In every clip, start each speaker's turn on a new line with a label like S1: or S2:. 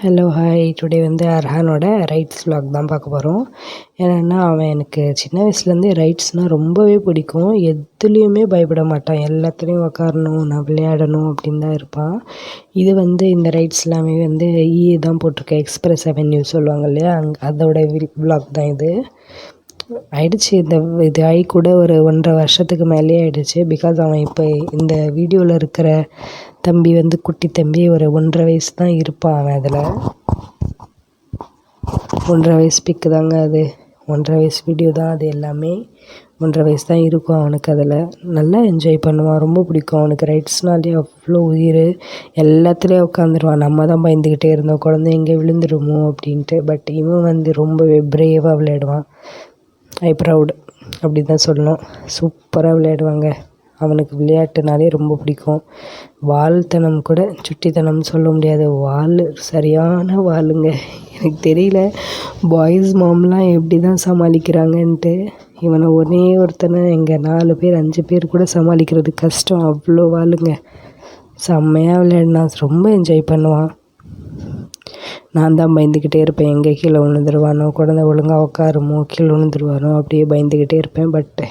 S1: Hello hi today வந்து அர்ஹானோட rights vlog தான் பார்க்க போகிறோம். ஏன்னா அவன் எனக்கு சின்ன வயசுலேருந்தே ரைட்ஸ்னால் ரொம்பவே பிடிக்கும். எதுலேயுமே பயப்பட மாட்டான். எல்லாத்துலேயும் உக்காரணும், நான் விளையாடணும் அப்படின்னு தான் இருப்பான். இது வந்து இந்த ரைட்ஸ் எல்லாமே வந்து தான் போட்டிருக்கேன். எக்ஸ்பிரஸ் அவென்யூ சொல்லுவாங்க இல்லையா, அதோட vlog தான் இது. ஆயிடுச்சு இது ஆகி கூட ஒரு 1.5 வருஷத்துக்கு மேலேயே ஆயிடுச்சு. பிகாஸ் அவன் இப்போ இந்த வீடியோவில் இருக்கிற தம்பி வந்து குட்டி தம்பி ஒரு 1.5 வயசு தான் இருப்பான். அவன் அதில் 1.5 வயசு பிக்கு தாங்க அது. 1.5 வயசு வீடியோ தான் அது எல்லாமே. 1.5 வயசு தான் இருக்கும் அவனுக்கு. அதில் நல்லா என்ஜாய் பண்ணுவான். ரொம்ப பிடிக்கும் அவனுக்கு. ரைட்ஸ்னாலே அவ்வளோ உயிர். எல்லாத்துலேயும் உட்காந்துருவான். நம்ம தான் பயந்துக்கிட்டே இருந்தோம், குழந்தை எங்கே விழுந்துருமோ அப்படின்ட்டு. பட் இவன் வந்து ரொம்பவே பிரேவாக விளையாடுவான். ஐ ப்ரவுட் அப்படி தான் சொல்லணும். சூப்பராக விளையாடுவாங்க. அவனுக்கு விளையாட்டுனாலே ரொம்ப பிடிக்கும். வால்தனம் கூட சுட்டித்தனம் சொல்ல முடியாது. சரியான வாளுங்க. எனக்கு தெரியல பாய்ஸ் மாம்லாம் எப்படி தான் சமாளிக்கிறாங்கன்ட்டு. இவனை ஒருத்தனை எங்கள் 4 பேர் 5 பேர் கூட சமாளிக்கிறது கஷ்டம். அவ்வளோ வாளுங்க. செம்மையாக விளையாடினா ரொம்ப என்ஜாய் பண்ணுவான். நான் தான் பயந்துக்கிட்டே இருப்பேன், எங்கே கீழே விழுந்துருவானோ, குழந்தை ஒழுங்காக உட்காருமோ, கீழே விழுந்துருவானோ, அப்படியே பயந்துக்கிட்டே இருப்பேன். பட்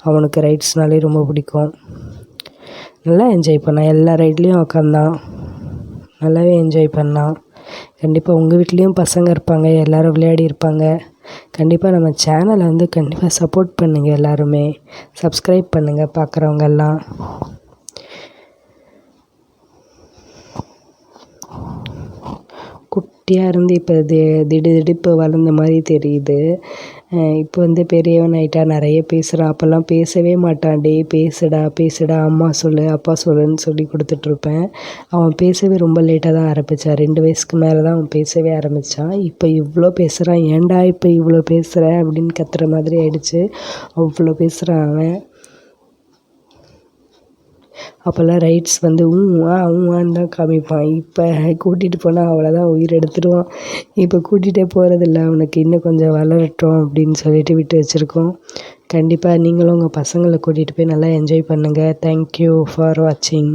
S1: அவனுக்கு ரைட்ஸ்னாலே ரொம்ப பிடிக்கும். நல்லா என்ஜாய் பண்ணான். எல்லா ரைட்லேயும் உட்காந்தான். நல்லாவே என்ஜாய் பண்ணான். கண்டிப்பாக உங்கள் வீட்லேயும் பசங்க இருப்பாங்க, எல்லோரும் விளையாடி இருப்பாங்க. கண்டிப்பாக நம்ம சேனலை வந்து கண்டிப்பாக சப்போர்ட் பண்ணுங்கள். எல்லாருமே சப்ஸ்கிரைப் பண்ணுங்கள் பார்க்குறவங்கெல்லாம். குட்டியாக இருந்து இப்போ திடுதிப்பு வளர்ந்த மாதிரி தெரியுது. இப்போ வந்து பெரியவன் ஆகிட்டா, நிறைய பேசுகிறான். அப்போல்லாம் பேசவே மாட்டான். டே பேசுடா அம்மா சொல்லு அப்பா சொல்லுன்னு சொல்லி கொடுத்துட்ருப்பேன். அவன் பேசவே ரொம்ப லேட்டாக தான் ஆரம்பித்தான். 2 வயசுக்கு மேலே தான் அவன் பேசவே ஆரம்பித்தான். இப்போ இவ்வளோ பேசுகிறான். ஏன்டா இப்போ இவ்வளோ பேசுகிற அப்படின்னு கத்துற மாதிரி ஆயிடுச்சு. அவ்வளோ பேசுகிறான் அவன். அப்போல்லாம் ரைட்ஸ் வந்து ஊவான்னு தான் காமிப்பான். இப்போ கூட்டிகிட்டு போனால் அவ்வளோதான், உயிர் எடுத்துடுவான். இப்போ கூட்டிகிட்டே போகிறதில்ல. அவனுக்கு இன்னும் கொஞ்சம் வளரட்டும் அப்படின்னு சொல்லிட்டு விட்டு வச்சுருக்கோம். கண்டிப்பாக நீங்களும் உங்கள் பசங்களை கூட்டிகிட்டு போய் நல்லா என்ஜாய் பண்ணுங்கள். தேங்க்யூ ஃபார் வாட்சிங்.